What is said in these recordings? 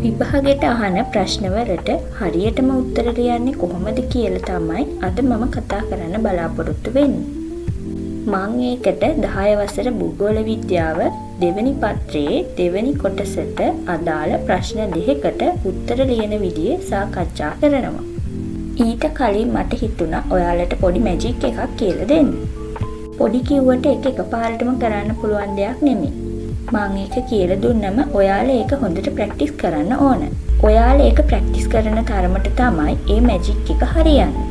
විභාගයට අහන ප්‍රශ්නවලට හරියටම උත්තර ලියන්නේ කොහොමද කියලා තමයි අද මම කතා කරන්න බලාපොරොත්තු වෙන්නේ. මම ඒකට 10 වසර භූගෝල විද්‍යාව දෙවෙනි පත්‍රයේ දෙවෙනි කොටසට අදාළ ප්‍රශ්න 2කට උත්තර ලියන විදිය සාකච්ඡා කරනවා. ඊට කලින් මට හිතුණා ඔයාලට පොඩි මැජික් එකක් කියලා දෙන්න. පොඩි කිව්වට ඒක එකපාරටම කරන්න පුළුවන් දෙයක් නෙමෙයි. මම ඒක කියලා දුන්නම ඔයාලා ඒක හොඳට ප්‍රැක්ටිස් කරන්න ඕන. ඔයාලා ඒක ප්‍රැක්ටිස් කරන තරමට තමයි මේ මැජික් එක හරියන්නේ.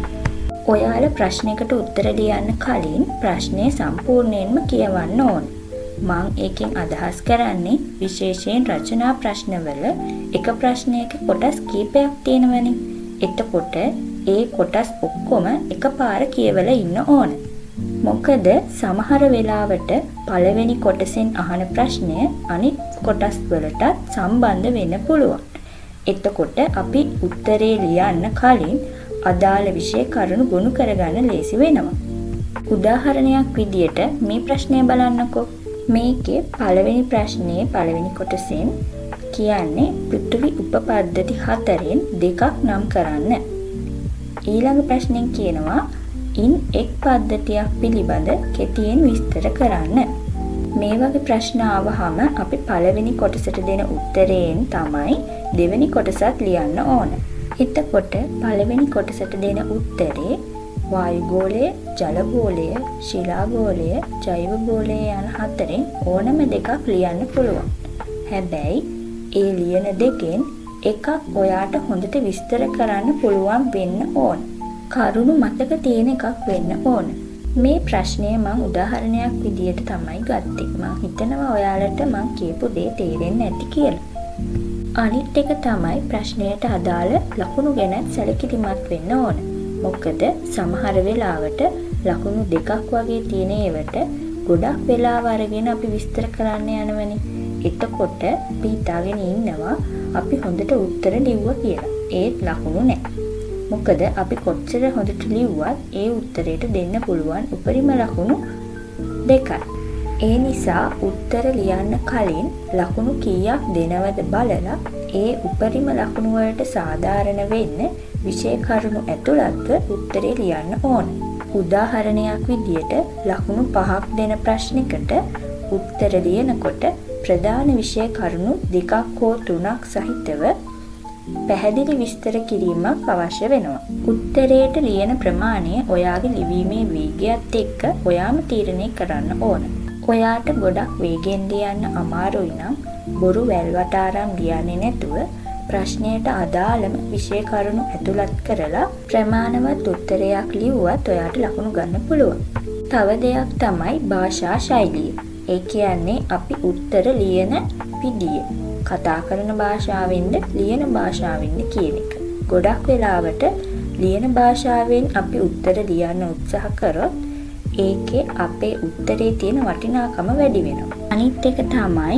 ඔයාලා ප්‍රශ්නයකට උත්තර ලියන්න කලින් ප්‍රශ්නය සම්පූර්ණයෙන්ම කියවන්න ඕන. මම ඒකෙන් අදහස් කරන්නේ විශේෂයෙන් රචනා ප්‍රශ්නවල එක ප්‍රශ්නයක කොටස් කීපයක් තියෙනවනේ. එතකොට ඒ කොටස් ඔක්කොම එකපාර කියවලා ඉන්න ඕන. මොකද සමහර වෙලාවට පළවෙනි කොටසෙන් අහන ප්‍රශ්නය අනිත් කොටස් වලට සම්බන්ධ වෙන්න පුළුවන්. එතකොට අපි උත්තරේ ලියන්න කලින් අදාළ විෂය කරුණු ගොනු කරගන්න ලේසි වෙනවා. උදාහරණයක් විදියට මේ ප්‍රශ්නය බලන්නකෝ. මේකේ පළවෙනි ප්‍රශ්නේ පළවෙනි කොටසෙන් කියන්නේ පෘථිවි උපපද්ධති 4න් දෙකක් නම් කරන්න. ඊළඟ ප්‍රශ්නෙන් කියනවා ඉන් එක් පද්ධතියක් පිළිබඳ කෙටියෙන් විස්තර කරන්න. මේ වගේ ප්‍රශ්න ආවහම අපි පළවෙනි කොටසට දෙන උත්තරයෙන් තමයි දෙවෙනි කොටසත් ලියන්න ඕන. එතකොට පළවෙනි කොටසට දෙන උත්තරේ වායුගෝලය, ජලගෝලය, ශිලාගෝලය, ජෛවගෝලය යන 4න් ඕනම දෙකක් ලියන්න පුළුවන්. හැබැයි ඒ ලියන දෙකෙන් එකක් ඔයාට හොඳට විස්තර කරන්න පුළුවන් වෙන්න ඕන. කරුණු මතක තියෙන එකක් වෙන්න ඕන. මේ ප්‍රශ්නය මම උදාහරණයක් විදියට තමයි ගත්තේ. මම හිතනවා ඔයාලට මම කියපු දේ තේරෙන්නේ නැති කියලා. අනිත් එක තමයි ප්‍රශ්නයට අදාළ ලකුණු ගැන සැලකිලිමත් වෙන්න ඕන. මොකද සමහර වෙලාවට ලකුණු දෙකක් වගේ තියෙන ඒවට ගොඩක් වෙලාව අරගෙන අපි විස්තර කරන්න යනවනේ. එතකොට අපි හිතාගෙන ඉන්නවා අපි හොඳට උත්තර ලිව්වා කියලා. ඒත් ලකුණු නැහැ. මොකද අපි කොච්චර හොඳට ලිව්වත් ඒ උත්තරයට දෙන්න පුළුවන් උපරිම ලකුණු 2යි. ඒ නිසා උත්තර ලියන්න කලින් ලකුණු කීයක් දෙනවද බලලා ඒ උපරිම ලකුණු වලට සාධාරණ වෙන්න විෂය කරුණු ඇතුළත්ව උත්තරේ ලියන්න ඕන. උදාහරණයක් විදියට ලකුණු 5ක් දෙන ප්‍රශ්නයකට උත්තර ලියනකොට ප්‍රධාන විෂය කරුණු 2ක් හෝ 3ක් සහිතව පැහැදිලි විස්තර කිරීමක් අවශ්‍ය වෙනවා. උත්තරයට ලියන ප්‍රමාණය ඔයාගේ ලිවීමේ වේගයත් එක්ක ඔයාම තීරණය කරන්න ඕන. ඔයාට ගොඩක් වේගෙන් ලියන්න අමාරුයි නම් බොරු වැල්වටාරම් ලියන්නේ නැතුව ප්‍රශ්නයට අදාළම විෂය කරුණු ඇතුළත් කරලා ප්‍රමාණවත් උත්තරයක් ලිව්වත් ඔයාට ලකුණු ගන්න පුළුවන්. තව දෙයක් තමයි භාෂා ශෛලිය. ඒ කියන්නේ අපි උත්තර ලියන විදිය. කතා කරන භාෂාවෙන්ද ලියන භාෂාවෙන්ද කියන එක. ගොඩක් වෙලාවට ලියන භාෂාවෙන් අපි උත්තර ලියන්න උත්සාහ කරොත් ඒකේ අපේ උත්තරේ තියෙන වටිනාකම වැඩි වෙනවා. අනිත් එක තමයි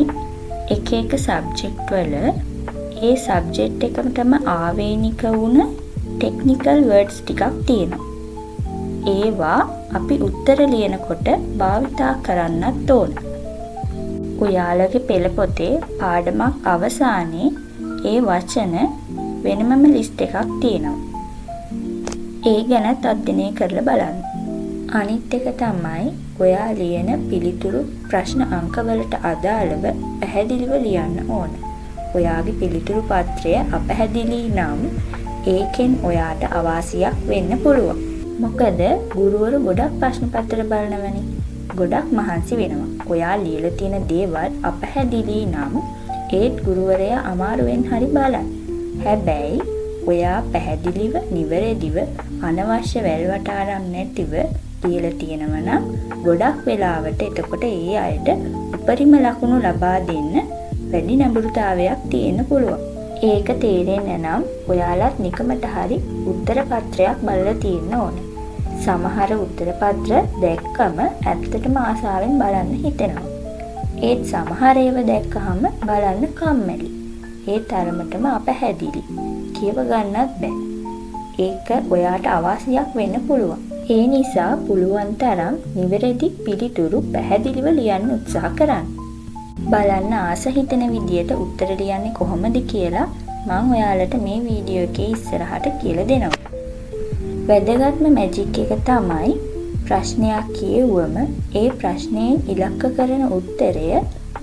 එක එක සබ්ජෙක්ට් වල ඒ සබ්ජෙක්ට් එකටම ආවේනික වුණ ටෙක්නිකල් වර්ඩ්ස් ටිකක් තියෙනවා. ඒවා අපි උත්තර ලියනකොට භාවිතා කරන්නත් ඕන. ඔයාලගේ පෙළ පොතේ පාඩමක් අවසානයේ ඒ වචන වෙනමම ලිස්ට් එකක් තියෙනවා. ඒ ගැනත් අධ්‍යයනය කරලා බලන්න. අනිත් එක තමයි ඔයා ලියන පිළිතුරු ප්‍රශ්න අංකවලට අදාළව පැහැදිලිව ලියන්න ඕන. ඔයාගේ පිළිතුරු පත්‍රය අපැහැදිලි නම් ඒකෙන් ඔයාට අවාසියක් වෙන්න පුළුවන්. මොකද ගුරුවරු ගොඩක් ප්‍රශ්න පත්‍ර බලනවනේ. ගොඩක් මහන්සි වෙනවා. ඔයා ලියලා තියෙන දේවල් අපැහැදිලි නම් ඒත් ගුරුවරයා අමාරුවෙන් හරි බලන්න. හැබැයි ඔයා පැහැදිලිව නිවැරදිව අනවශ්‍ය වැල්වටාරම් නැතිව ලියලා තියෙනවා නම් ගොඩක් වෙලාවට එතකොට ඒ අයට උපරිම ලකුණු ලබා දෙන්න වැඩි නැඹුරුතාවයක් තියෙන්න පුළුවන්. ඒක තේරෙන්න නම් ඔයාලත් නිකමට හරි උත්තර පත්‍රයක් බලලා තියෙන්න ඕනේ. සමහර උත්තර පත්‍ර දැක්කම ඇත්තටම ආසාවෙන් බලන්න හිතෙනවා. ඒත් සමහර ඒවා දැක්කහම බලන්න කම්මැලි. ඒ තරමටම අපැහැදිලි. කියව ගන්නත් බෑ. ඒක ඔයාට අවාසියක් වෙන්න පුළුවන්. ඒ නිසා පුළුවන් තරම් නිවැරදි පිළිතුරු පැහැදිලිව ලියන්න උත්සාහ කරන්න. බලන්න ආස හිතෙන විදියට උත්තර ලියන්නේ කොහොමද කියලා මම ඔයාලට මේ වීඩියෝ එකේ ඉස්සරහට කියලා දෙනවා. වැදගත්ම මැජික් එක තමයි ප්‍රශ්නයක් කියවුවම ඒ ප්‍රශ්නයෙන් ඉලක්ක කරන උත්තරය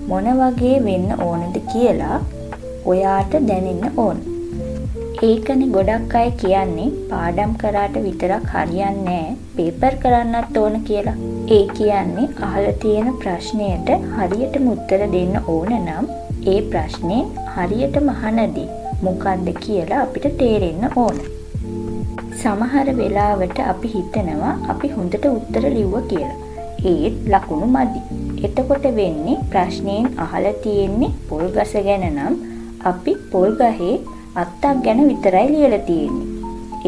මොන වගේ වෙන්න ඕනද කියලා ඔයාට දැනෙන්න ඕන. ඒකනේ ගොඩක් අය කියන්නේ පාඩම් කරාට විතරක් හරියන්නේ නැහැ, පේපර් කරන්නත් ඕන කියලා. ඒ කියන්නේ අහලා තියෙන ප්‍රශ්නයට හරියටම උත්තර දෙන්න ඕන නම් ඒ ප්‍රශ්නේ හරියටම අහනදී මොකද්ද කියලා අපිට තේරෙන්න ඕන. සමහර වෙලාවට අපි හිතනවා අපි හොඳට උත්තර ලිව්වා කියලා. ඒත් ලකුණු මදි. එතකොට වෙන්නේ ප්‍රශ්නයෙන් අහලා තියෙන්නේ පොල් ගස ගැන නම් අපි පොල් ගහේ අත්තක් ගැන විතරයි ලියලා තියෙන්නේ.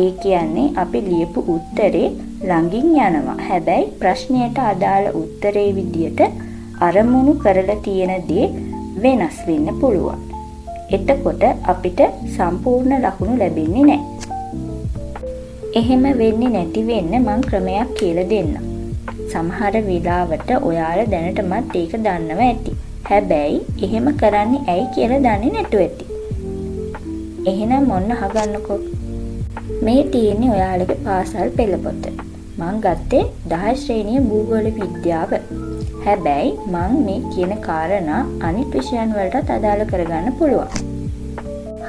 ඒ කියන්නේ අපි ලියපු උත්තරේ ළඟින් යනවා. හැබැයි ප්‍රශ්නයට අදාළ උත්තරේ විදියට අරමුණු කරලා තියෙන දේ වෙනස් වෙන්න පුළුවන්. එතකොට අපිට සම්පූර්ණ ලකුණු ලැබෙන්නේ නැහැ. එහෙම වෙන්නේ නැති වෙන්න මම ක්‍රමයක් කියලා දෙන්නම්. සමහර වෙලාවට ඔයාලා දැනටමත් ඒක දන්නවා ඇති. හැබැයි එහෙම කරන්නේ ඇයි කියලා දන්නේ නැතුව ඇති. එහෙනම් මොන්න අහගන්නකෝ. මේ තියෙන්නේ ඔයාලගේ පාසල් පෙළපොත. මම ගත්තේ 10 ශ්‍රේණිය භූගෝල විද්‍යාව. හැබැයි මම මේ කියන කාරණා අනිත් විෂයන් වලටත් අදාළ කරගන්න පුළුවන්.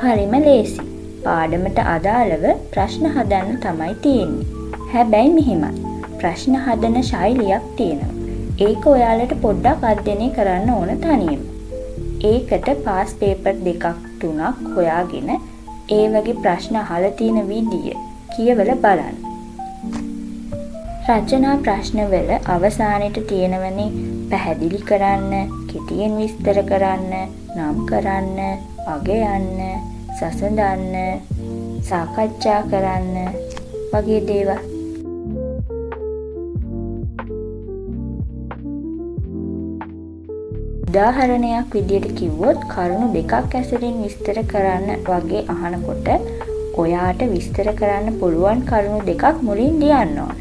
හරිම ලේසි. පාඩමට අදාළව ප්‍රශ්න හදන්න තමයි තියෙන්නේ. හැබැයි මෙහෙමයි. ප්‍රශ්න හදන ශෛලියක් තියෙනවා. ඒක ඔයාලට පොඩ්ඩක් අධ්‍යයනය කරන්න ඕන තනියම. ඒකට පාස් පේපර් 2ක් 3ක් හොයාගෙන ඒ වගේ ප්‍රශ්න අහලා තියෙන විදිය කියවලා බලන්න. රචනා ප්‍රශ්නවල අවසානයේට තියෙනවනේ පැහැදිලි කරන්න, කෙටියෙන් විස්තර කරන්න, නම් කරන්න, අගයන්න, සසඳන්න, සාකච්ඡා කරන්න වගේ දේවල්. උදාහරණයක් විදියට කිව්වොත් කරුණු දෙකක් ඇසුරින් විස්තර කරන්න වගේ අහනකොට ඔයාට විස්තර කරන්න පුළුවන් කරුණු දෙකක් මුලින් ලියන්න ඕන.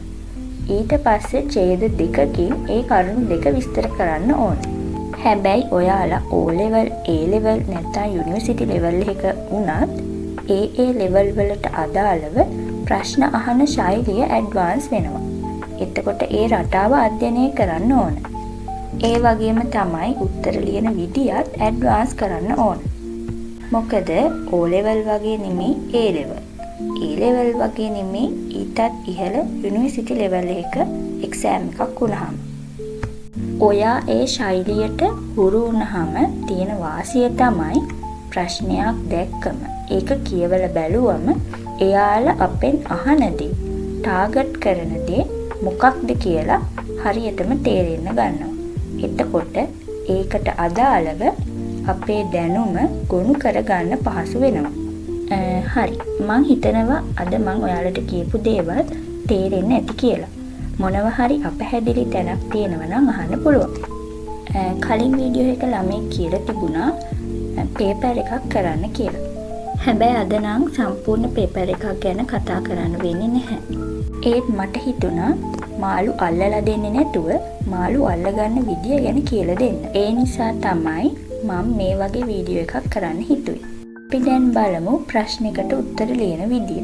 ඊට පස්සේ ඡේද දෙකකින් ඒ කරුණු දෙක විස්තර කරන්න ඕන. හැබැයි ඔයාලා O level, A level නැත්නම් යුනිවර්සිටි level එක වුණත් ඒ level වලට අදාළව ප්‍රශ්න අහන ශෛලිය ඇඩ්වාන්ස් වෙනවා. එතකොට ඒ රටාව අධ්‍යයනය කරන්න ඕන. ඒ වගේම තමයි උත්තර ලියන විදියත් ඇඩ්වාන්ස් කරන්න ඕන. මොකද O level වගේ නෙමෙයි A level. A level වගේ නෙමෙයි ඊටත් ඉහළ යුනිවර්සිටි level එක එක්සෑම් එකක් වුණාම. ඔයා ඒ ශෛලියට හුරු වුණාම තියෙන වාසිය තමයි ප්‍රශ්නයක් දැක්කම ඒක කියවලා බැලුවම එයාලා අපෙන් අහනදී ටාගට් කරන දේ මොකක්ද කියලා හරියටම තේරෙන්න ගන්නවා. එතකොට ඒකට අදාළව අපේ දැනුම ගොනු කරගන්න පහසු වෙනවා. හරි. මං හිතනවා අද මං ඔයාලට කියපු දේවල් තේරෙන්නේ නැති කියලා. මොනවා හරි අපහැදිලි තැනක් තියෙනවා නම් අහන්න පුළුවන්. කලින් වීඩියෝ එක ළමයි කියලා තිබුණා පේපර් එකක් කරන්න කියලා. හැබැයි අද නම් සම්පූර්ණ පේපර් එකක් ගැන කතා කරන්න වෙන්නේ නැහැ. ඒත් මට හිතුණා මාළු අල්ලලා දෙන්නේ නැතුව මාළු අල්ලගන්න විදිය ගැන කියලා දෙන්න. ඒ නිසා තමයි මම මේ වගේ වීඩියෝ එකක් කරන්න හිතුවේ. අපි දැන් බලමු ප්‍රශ්නයකට උත්තර ලියන විදිය.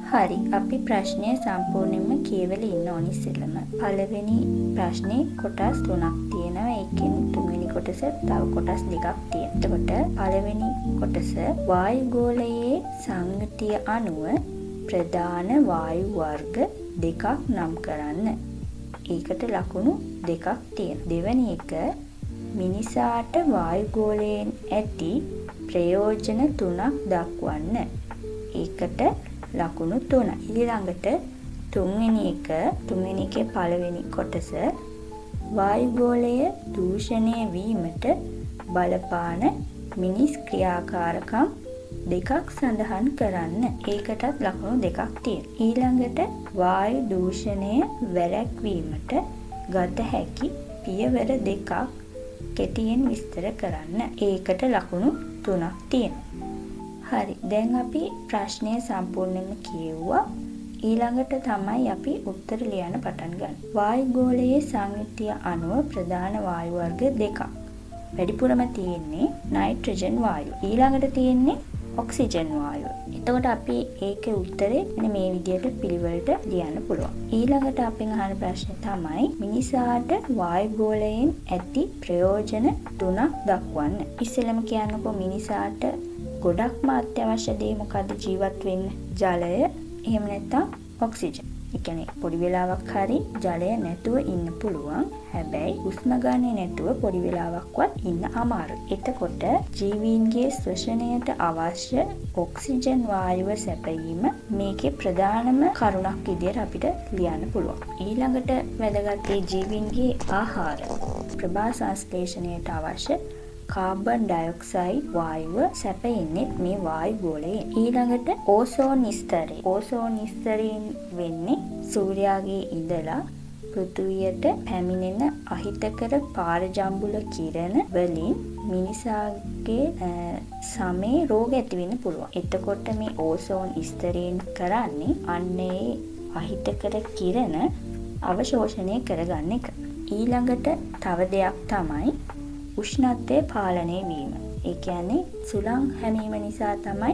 හරි, අපි ප්‍රශ්නය සම්පූර්ණයෙන්ම කියවලා ඉන්න ඕනි ඉස්සෙල්ලම. පළවෙනි ප්‍රශ්නේ කොටස් 3ක් තියෙනවා. ඒකෙන් තුන්වෙනි කොටස තව කොටස් 2ක් තියෙනවා. එතකොට පළවෙනි කොටස වායුගෝලයේ සංයුතිය අනුව ප්‍රධාන වායු වර්ග දෙකක් නම් කරන්න. ඒකට ලකුණු දෙකක් තියෙනවා. දෙවෙනි එක මිනිසාට වායුගෝලයෙන් ඇති ප්‍රයෝජන 3ක් දක්වන්න. ඒකට ලකුණු 3. ඊළඟට තුන්වෙනි එකේ පළවෙනි කොටස වායුගෝලය දූෂණය වීමට බලපාන මිනිස් ක්‍රියාකාරකම් දෙකක් සඳහන් කරන්න. ඒකටත් ලකුණු දෙකක් තියෙනවා. ඊළඟට වායු දූෂණය වැළැක්වීමට ගත හැකි පියවර දෙකක් කෙටියෙන් විස්තර කරන්න. ඒකට ලකුණු 3ක් තියෙනවා. හරි, දැන් අපි ප්‍රශ්නය සම්පූර්ණයෙන්ම කියෙව්වා. ඊළඟට තමයි අපි උත්තර ලියන්න පටන් ගන්න. වායුගෝලයේ සංයුතිය අනුව ප්‍රධාන වායු වර්ග දෙකක්. වැඩිපුරම තියෙන්නේ නයිට්‍රජන් වායුව. ඊළඟට තියෙන්නේ ඔක්සිජන් වායුව. එතකොට අපි ඒකේ උත්තරේ මෙන්න මේ විදිහට පිළිවෙලට ලියන්න පුළුවන්. ඊළඟට අපෙන් අහන ප්‍රශ්නේ තමයි මිනිසාට වායුගෝලයෙන් ඇති ප්‍රයෝජන 3ක් දක්වන්න. ඉස්සෙල්ලම කියන්නකෝ මිනිසාට ගොඩක්ම අත්‍යවශ්‍ය දේ මොකද්ද ජීවත් වෙන්න? ජලය, එහෙම නැත්නම් ඔක්සිජන්. ඒ කියන්නේ පොඩි වෙලාවක් හරි ජලය නැතුව ඉන්න පුළුවන්. හැබැයි උෂ්ණ ගන්නේ නැතුව පොඩි වෙලාවක්වත් ඉන්න අමාරුයි. එතකොට ජීවීන්ගේ ශ්වසනයට අවශ්‍ය ඔක්සිජන් වායුව සැපයීම මේකේ ප්‍රධානම කරුණක් විදියට අපිට ලියන්න පුළුවන්. ඊළඟට වැදගත් ජීවීන්ගේ ආහාර ප්‍රභා සංශ්ලේෂණයට අවශ්‍ය කාබන් ඩයොක්සයිඩ් වායුව සැපෙන්නේ මේ වායු ගෝලයේ. ඊළඟට ඕසෝන් ස්තරය. ඕසෝන් ස්තරයෙන් වෙන්නේ සූර්යාගේ ඉඳලා පෘථුවියට පැමිණෙන අහිතකර පාරජම්බුල කිරණ වලින් මිනිසාගේ සමේ රෝග ඇති වෙන්න පුළුවන්. එතකොට මේ ඕසෝන් ස්තරයෙන් කරන්නේ අන්නේ අහිතකර කිරණ අවශෝෂණය කරගන්න එක. ඊළඟට තව දෙයක් තමයි උෂ්ණත්වය පාලනය වීම. ඒ කියන්නේ සුළං හැමීම නිසා තමයි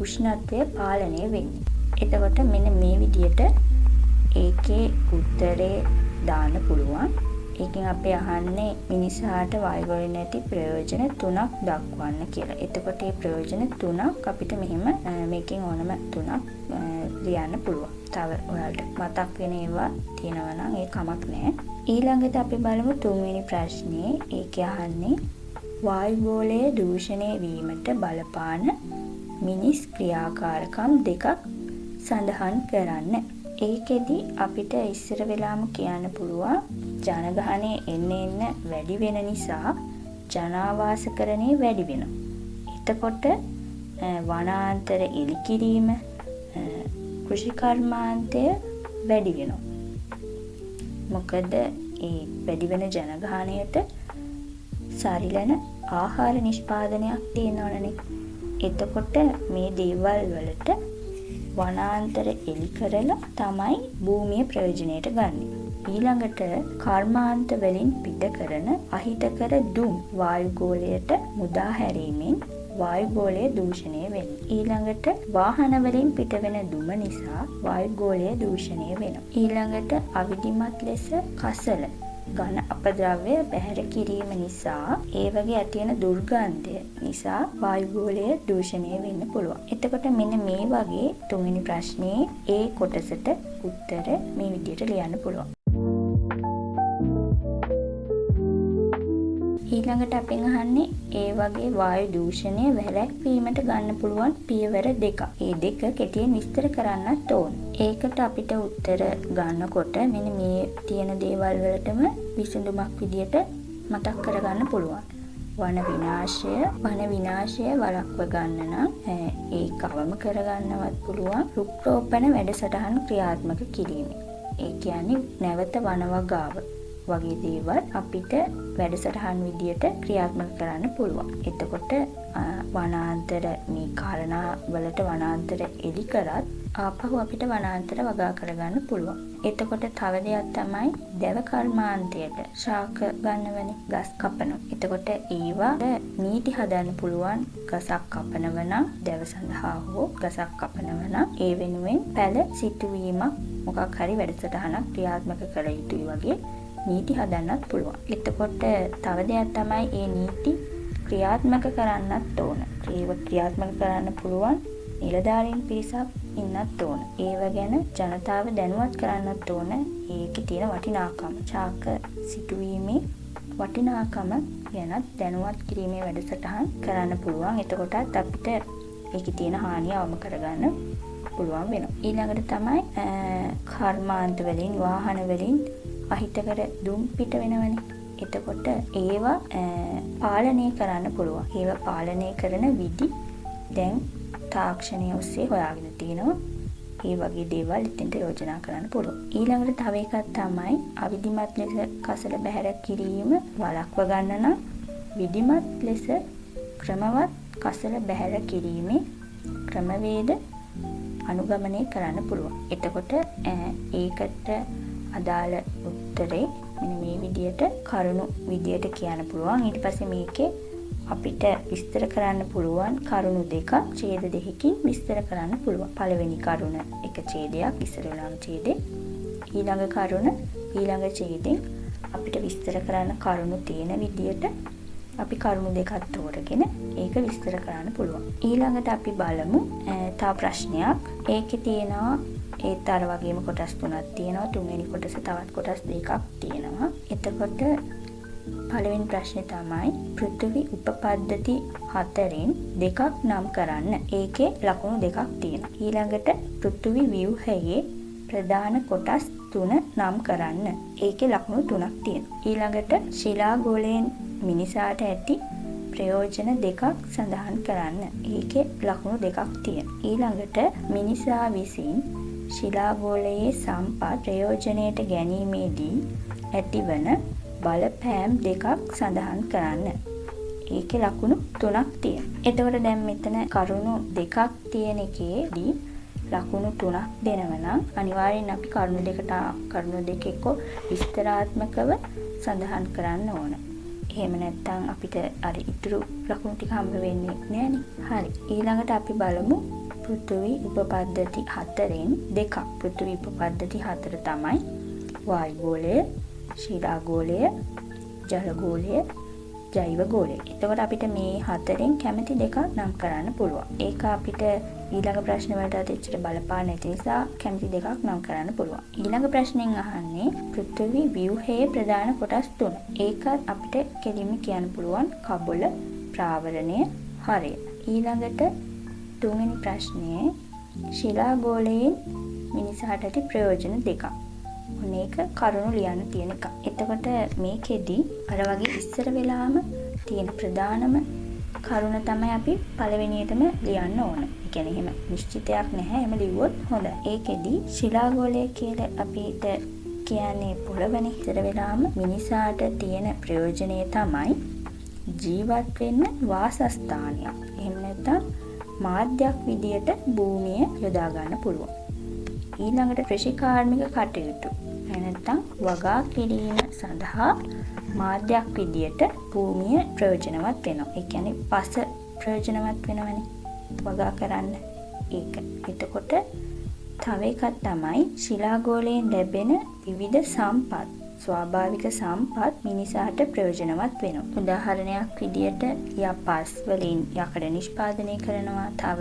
උෂ්ණත්වය පාලනය වෙන්නේ. එතකොට මෙන්න මේ විදිහට ඒකේ උත්තරේ දාන්න පුළුවන්. ඒකෙන් අපි අහන්නේ මිනිසාට වායුගෝලයෙන් ඇති ප්‍රයෝජන 3ක් දක්වන්න කියලා. එතකොට මේ ප්‍රයෝජන 3ක් අපිට මෙහෙම මේකෙන් ඕනම 3ක් ලියන්න පුළුවන්. තව ඔයාලට මතක් වෙන ඒවා තියෙනවා නම් ඒ කමක් නැහැ. ඊළඟට අපි බලමු තුන්වෙනි ප්‍රශ්නේ. ඒකේ අහන්නේ වායුගෝලය දූෂණය වීමට බලපාන මිනිස් ක්‍රියාකාරකම් දෙකක් සඳහන් කරන්න. ඒකෙදි අපිට ඉස්සර වෙලාම කියන්න පුළුවන් ජනගහනය එන්න වැඩි වෙන නිසා ජනාවාසකරණය වැඩි වෙනවා. එතකොට වනාන්තර එලි කිරීම, කෘෂි කර්මාන්තය වැඩි වෙනවා. මොකද ඒ වැඩි වෙන ජනගහනයට සරිලන ආහාර නිෂ්පාදනයක් තියෙනවනේ. එතකොට මේ දේවල් වලට වනාන්තර එලි කරලා තමයි භූමිය ප්‍රයෝජනයට ගන්න. ඊළඟට කර්මාන්ත වලින් පිට කරන අහිතකර දුම් වායුගෝලයට මුදා හැරීමෙන් වායුගෝලය දූෂණය වෙනවා. ඊළඟට වාහන වලින් පිටවෙන දුම නිසා වායුගෝලය දූෂණය වෙනවා. ඊළඟට අවිධිමත් ලෙස කසල ඝන අපද්‍රව්‍ය බැහැර කිරීම නිසා ඒ වගේ ඇතිවන දුර්ගන්ධය නිසා වායුගෝලය දූෂණය වෙන්න පුළුවන්. එතකොට මෙන්න මේ වගේ තුන්වෙනි ප්‍රශ්නේ ඒ කොටසට උත්තර මේ විදිහට ලියන්න පුළුවන්. ඊළඟට අපෙන් අහන්නේ ඒ වගේ වායු දූෂණය වැළැක්වීමට ගන්න පුළුවන් පියවර දෙකක්. ඒ දෙක කෙටියෙන් විස්තර කරන්නත් ඕන. ඒකට අපිට උත්තර ගන්නකොට මෙන්න මේ තියෙන දේවල් වලටම විසඳුමක් විදියට මතක් කරගන්න පුළුවන්. වන විනාශය වළක්ව ගන්න නම් ඒක අවම කරගන්නවත් පුළුවන්. රුක් රෝපණ වැඩසටහන් ක්‍රියාත්මක කිරීම. ඒ කියන්නේ නැවත වනවගාව වගේ දේවල් අපිට වැඩසටහන් විදියට ක්‍රියාත්මක කරන්න පුළුවන්. එතකොට වනාන්තර මේ කාරණා වලට වනාන්තර එලි කරත් ආපහු අපිට වනාන්තර වගා කරගන්න පුළුවන්. එතකොට තව දෙයක් තමයි දැව කර්මාන්තයට ශාක ගන්නවනේ ගස් කපනවා. එතකොට ඒවා නීති හදන්න පුළුවන්. ගසක් කපනව නම් දැව සඳහා හෝ ගසක් කපනව නම් ඒ වෙනුවෙන් පැල සිටුවීමක් මොකක් හරි වැඩසටහනක් ක්‍රියාත්මක කළ යුතුයි වගේ නීති හදන්නත් පුළුවන්. එතකොට තව දෙයක් තමයි මේ නීති ක්‍රියාත්මක කරන්නත් ඕන. ඒව ක්‍රියාත්මක කරන්න පුළුවන් නිලධාරීන් පිරිසක් ඉන්නත් ඕන. ඒව ගැන ජනතාව දැනුවත් කරන්නත් ඕන. ඒකේ තියෙන වටිනාකම, ශාක සිටුවීමේ වටිනාකම ගැන දැනුවත් කිරීමේ වැඩසටහන් කරන්න පුළුවන්. එතකොටත් අපිට ඒකේ තියෙන හානිය අවම කරගන්න පුළුවන් වෙනවා. ඊළඟට තමයි කර්මාන්ත වලින් වාහන වලින් අහිතකර දුම් පිට වෙනවනේ. එතකොට ඒවා පාලනය කරන්න පුළුවන්. ඒවා පාලනය කරන විදි දැන් තාක්ෂණය ඔස්සේ හොයාගෙන තිනවා. ඒ වගේ දේවල් ඉතින්ට යෝජනා කරන්න පුළුවන්. ඊළඟට තව එකක් තමයි අවිධිමත් ලෙස කසල බැහැර කිරීම වළක්ව ගන්න නම් විධිමත් ලෙස ක්‍රමවත් කසල බැහැර කිරීමේ ක්‍රමවේද අනුගමනය කරන්න පුළුවන්. එතකොට ඒකට අදාළ උත්තරේ මෙන්න මේ විදියට කරුණු විදියට කියන්න පුළුවන්. ඊට පස්සේ මේකේ අපිට විස්තර කරන්න පුළුවන් කරුණු දෙකක් ඡේද දෙකකින් විස්තර කරන්න පුළුවන්. පළවෙනි කරුණ එක ඡේදයක් ඉස්සර වෙලාම ඡේදේ. ඊළඟ කරුණ ඊළඟ ඡේදෙන් අපිට විස්තර කරන්න කරුණු තියෙන විදියට අපි කරුණු දෙකක් තෝරගෙන ඒක විස්තර කරන්න පුළුවන්. ඊළඟට අපි බලමු තව ප්‍රශ්නයක්. ඒකේ තියෙනවා ඒත් අර වගේම කොටස් තුනක් තියෙනවා. තුන්වෙනි කොටස තවත් කොටස් දෙකක් තියෙනවා. එතකොට පළවෙනි ප්‍රශ්නේ තමයි පෘථිවි උපපද්ධති 4න් දෙකක් නම් කරන්න. ඒකේ ලකුණු දෙකක් තියෙනවා. ඊළඟට පෘථිවි ව්‍යුහයේ ප්‍රධාන කොටස් 3 නම් කරන්න. ඒකේ ලකුණු 3ක් තියෙනවා. ඊළඟට ශිලා ගෝලයෙන් මිනිසාට ඇති ප්‍රයෝජන දෙකක් සඳහන් කරන්න. ඒකේ ලකුණු දෙකක් තියෙනවා. ඊළඟට මිනිසා විසින් ශිලා ගෝලයේ සම්පත් ප්‍රයෝජනයට ගැනීමේදී ඇතිවන බලපෑම් දෙකක් සඳහන් කරන්න. ඒකේ ලකුණු 3ක් තියෙනවා. එතකොට දැන් මෙතන කරුණු දෙකක් තියෙන එකේදී ලකුණු 3ක් දෙනව නම් අනිවාර්යෙන් අපි කරුණු දෙක එක්ක විස්තරාත්මකව සඳහන් කරන්න ඕන. එහෙම නැත්නම් අපිට අර ඉතුරු ලකුණු ටික හම්බ වෙන්නේ නැහනේ. හරි. ඊළඟට අපි බලමු පෘථිවි උපපද්ධති 4න් දෙකක්. පෘථිවි උපපද්ධති 4 තමයි වායු ගෝලය, ශිලා ගෝලය, ජල ගෝලය, ජෛව ගෝලය. එතකොට අපිට මේ 4න් කැමති දෙකක් නම් කරන්න පුළුවන්. ඒක අපිට ඊළඟ ප්‍රශ්න වලට ඇත්තට බලපාන්න නැති නිසා කැමති දෙකක් නම් කරන්න පුළුවන්. ඊළඟ ප්‍රශ්නෙන් අහන්නේ පෘථිවි ව්‍යුහයේ ප්‍රධාන කොටස් 3. ඒකත් අපිට කෙලින්ම කියන්න පුළුවන් කබොල, ප්‍රාවරණය, හරය. ඊළඟට තුන්වෙනි ප්‍රශ්නේ ශිලා ගෝලයෙන් මිනිසාට ඇති ප්‍රයෝජන දෙකක්. මේක කරුණු ලියන්න තියෙන එක. එතකොට මේකෙදි අර වගේ ඉස්සර වෙලාම තියෙන ප්‍රධානම කරුණ තමයි අපි පළවෙනියටම ලියන්න ඕන. ඒ කියන්නේ එහෙම නිශ්චිතයක් නැහැ. එහෙම ලිව්වොත් හොඳයි. ඒකෙදි ශිලා ගෝලය කියලා අපිට කියන්නේ පොළවනේ. ඉස්සර වෙලාම මිනිසාට තියෙන ප්‍රයෝජනය තමයි ජීවත් වෙන්න වාසස්ථානයක්. එහෙම නැත්නම් මාධ්‍යයක් විදියට භූමිය යොදා ගන්න පුළුවන්. ඊළඟට කෘෂිකාර්මික කටයුතු නැත්නම් වගා කිරීම සඳහා මාධ්‍යයක් විදියට භූමිය ප්‍රයෝජනවත් වෙනවා. ඒ කියන්නේ පස ප්‍රයෝජනවත් වෙනවනේ වගා කරන්න. ඒක. එතකොට තව එකක් තමයි ශිලා ගෝලයෙන් ලැබෙන විවිධ සම්පත්, ස්වාභාවික සම්පත් මිනිසාට ප්‍රයෝජනවත් වෙනවා. උදාහරණයක් විදියට යපස් වලින් යකඩ නිෂ්පාදනය කරනවා. තව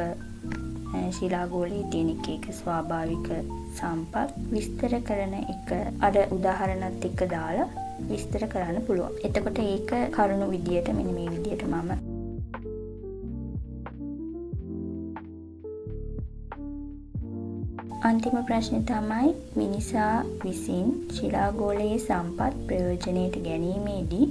ශිලා ගෝලයේ තියෙන එක ස්වාභාවික සම්පත් විස්තර කරන එක අර උදාහරණත් එක්ක දාලා විස්තර කරන්න පුළුවන්. එතකොට ඒක කරුණු විදියට මෙන්න මේ විදියට මම අන්තිම ප්‍රශ්නේ තමයි මිනිසා විසින් ශිලා ගෝලයේ සම්පත් ප්‍රයෝජනයට ගැනීමේදී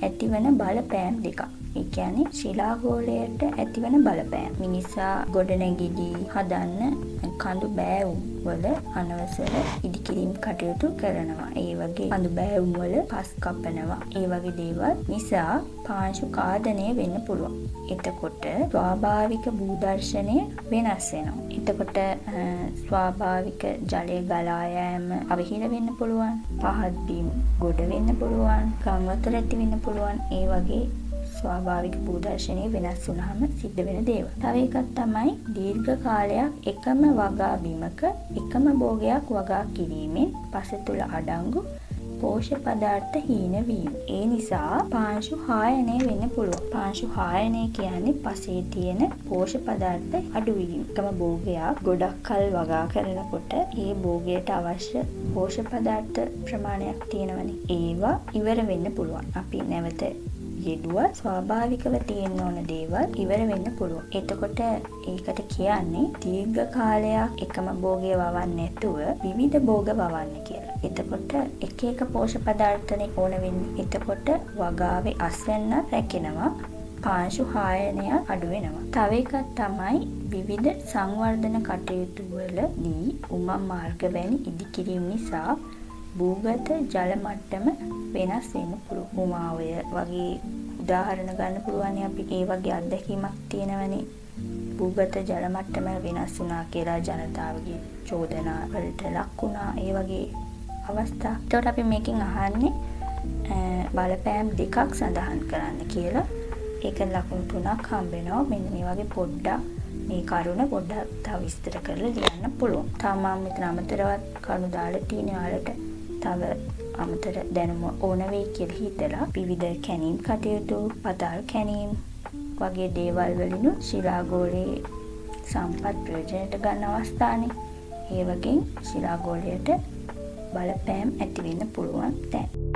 ඇතිවන බලපෑම් දෙකක්. ඒ කියන්නේ ශිලා ගෝලයට ඇතිවන බලපෑම්. මිනිසා ගොඩනැගිලි හදන්න කඳු බෑවුම් වල අනවසර ඉදිකිරීම් කටයුතු කරනවා. ඒ වගේ කඳු බෑවුම් වල පස් කපනවා. ඒ වගේ දේවල් නිසා පාංශු කාදනය වෙන්න පුළුවන්. එතකොට ස්වාභාවික භූදර්ශනය වෙනස් වෙනවා. එතකොට ස්වාභාවික ජලය ගලා යෑම අවහිර වෙන්න පුළුවන්. පහත් බිම් ගොඩ වෙන්න පුළුවන්. ගම් වතුර ඇති වෙන්න පුළුවන්. ඒ වගේ ස්වාභාවික භූදර්ශනය වෙනස් වුනහම සිද්ධ වෙන දේවල්. තව එකක් තමයි දීර්ඝ කාලයක් එකම වගා බිමක එකම භෝගයක් වගා කිරීමෙන් පස තුල අඩංගු පෝෂ්‍ය පදාර්ථ හීන වීම. ඒ නිසා පාංශු හායනය වෙන්න පුළුවන්. පාංශු හායනය කියන්නේ පසේ තියෙන පෝෂ්‍ය පදාර්ථ අඩු වීම. එකම භෝගයක් ගොඩක් කල් වගා කරනකොට ඒ භෝගයට අවශ්‍ය පෝෂ්‍ය පදාර්ථ ප්‍රමාණයක් තියෙනවනේ. ඒවා ඉවර වෙන්න පුළුවන්. අපි නැවත යෙදුවත් ස්වාභාවිකව තියෙන්න ඕන දේවල් ඉවර වෙන්න පුළුවන්. එතකොට ඒකට කියන්නේ දීර්ඝ කාලයක් එකම භෝගය වවන්නේ නැතුව විවිධ භෝග වවන්න කියලා. එතකොට එක එක පෝෂක පදාර්ථනේ ඕන වෙන්නේ. එතකොට වගාවේ අස්වැන්න රැකෙනවා. පාංශු හායනය අඩු වෙනවා. තව එකක් තමයි විවිධ සංවර්ධන කටයුතු වලදී උමම් මාර්ග වැනි ඉදිකිරීම නිසා භූගත ජල මට්ටම වෙනස් වෙන්න පුළුවන්. උමාවය වගේ උදාහරණ ගන්න පුළුවන්. අපි ඒ වගේ අත්දැකීමක් තියෙනවනේ භූගත ජල මට්ටම වෙනස් වුණා කියලා ජනතාවගේ චෝදනා වලට ලක් වුණා. ඒ වගේ අවස්ථා. ඒකට අපි මේකෙන් අහන්නේ බලපෑම් දෙකක් සඳහන් කරන්න කියලා. ඒක ලකුණු 3ක් හම්බ වෙනවා. මෙන්න මේ වගේ පොඩ්ඩක් මේ කරුණ පොඩ්ඩක් තව විස්තර කරලා ලියන්න පුළුවන්. තව මම මෙතන අමතරවත් කරුණු දාලා තියෙන වලට තව අමතර දැනුම ඕන වෙයි කියලා හිතලා විවිධ කැණීම් කටයුතු, පතල් කැණීම් වගේ දේවල් වලිනු ශිලාගෝලයේ සම්පත් ප්‍රයෝජනයට ගන්න අවස්ථානේ. ඒ වගේ ශිලාගෝලයට බලපෑම් ඇති වෙන්න පුළුවන් තැන්.